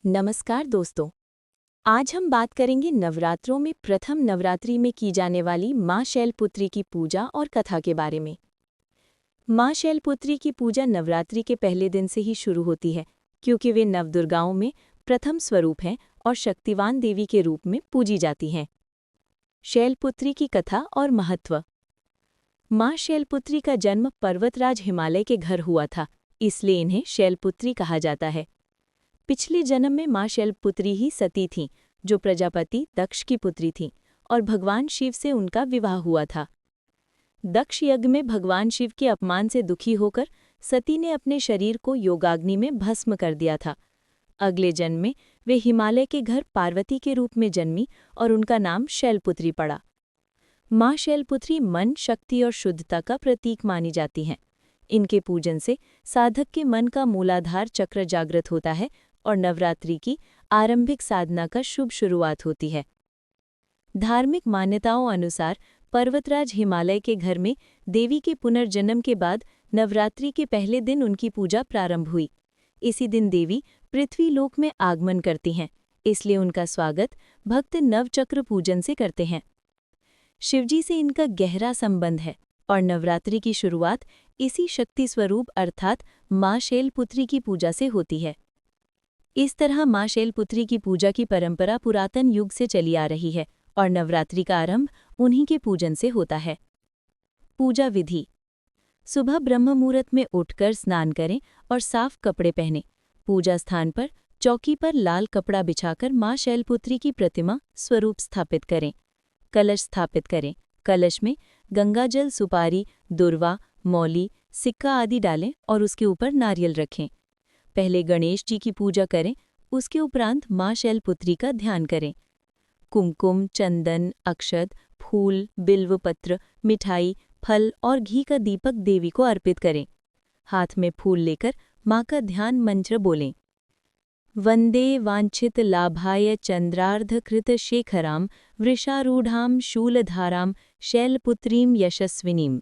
नमस्कार दोस्तों। आज हम बात करेंगे नवरात्रों में प्रथम नवरात्रि में की जाने वाली माँ शैलपुत्री की पूजा और कथा के बारे में। माँ शैलपुत्री की पूजा नवरात्रि के पहले दिन से ही शुरू होती है, क्योंकि वे नवदुर्गाओं में प्रथम स्वरूप हैं और शक्तिवान देवी के रूप में पूजी जाती हैं। शैलपुत्री की कथा और महत्व। माँ शैलपुत्री का जन्म पर्वतराज हिमालय के घर हुआ था, इसलिए इन्हें शैलपुत्री कहा जाता है। पिछले जन्म में माँ शैलपुत्री ही सती थीं, जो प्रजापति दक्ष की पुत्री थीं, और भगवान शिव से उनका विवाह हुआ था। दक्ष यज्ञ में भगवान शिव के अपमान से दुखी होकर सती ने अपने शरीर को योगाग्नि में भस्म कर दिया था। अगले जन्म में वे हिमालय के घर पार्वती के रूप में जन्मी और उनका नाम शैलपुत्री पड़ा। माँ शैलपुत्री मन, शक्ति और शुद्धता का प्रतीक मानी जाती हैं। इनके पूजन से साधक के मन का मूलाधार चक्र जागृत होता है और नवरात्रि की आरंभिक साधना का शुभ शुरुआत होती है। धार्मिक मान्यताओं अनुसार पर्वतराज हिमालय के घर में देवी के पुनर्जन्म के बाद नवरात्रि के पहले दिन उनकी पूजा प्रारंभ हुई। इसी दिन देवी पृथ्वी लोक में आगमन करती हैं, इसलिए उनका स्वागत भक्त नवचक्र पूजन से करते हैं। शिवजी से इनका गहरा संबंध है और नवरात्रि की शुरुआत इसी शक्ति स्वरूप अर्थात माँ शैलपुत्री की पूजा से होती है। इस तरह माँ शैलपुत्री की पूजा की परंपरा पुरातन युग से चली आ रही है और नवरात्रि का आरंभ उन्हीं के पूजन से होता है। पूजा विधि। सुबह ब्रह्म मुहूर्त में उठकर स्नान करें और साफ कपड़े पहनें। पूजा स्थान पर चौकी पर लाल कपड़ा बिछाकर माँ शैलपुत्री की प्रतिमा स्वरूप स्थापित करें। कलश स्थापित करें। कलश में गंगाजल, सुपारी, दुर्वा, मौली, सिक्का आदि डालें और उसके ऊपर नारियल रखें। पहले गणेश जी की पूजा करें, उसके उपरांत माँ शैलपुत्री का ध्यान करें। कुमकुम, चंदन, अक्षत, फूल, बिल्वपत्र, मिठाई, फल और घी का दीपक देवी को अर्पित करें। हाथ में फूल लेकर माँ का ध्यान मंत्र बोलें। वंदे वांछित लाभाय चंद्रार्धकृत शेखराम वृषारूढ़ाम शूलधाराम शैलपुत्रीम यशस्विनीम।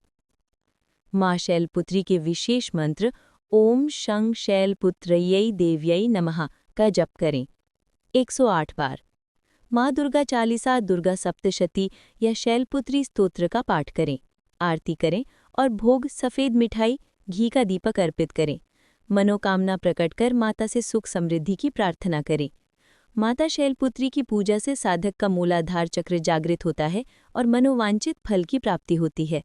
माँ शैलपुत्री के विशेष मंत्र ओम शं शैलपुत्रयै देव्यै नमः का जप करें 108 बार। माँ दुर्गा चालीसा, दुर्गा सप्तशती या शैलपुत्री स्तोत्र का पाठ करें। आरती करें और भोग, सफ़ेद मिठाई, घी का दीपक अर्पित करें। मनोकामना प्रकट कर माता से सुख समृद्धि की प्रार्थना करें। माता शैलपुत्री की पूजा से साधक का मूलाधार चक्र जागृत होता है और मनोवांछित फल की प्राप्ति होती है।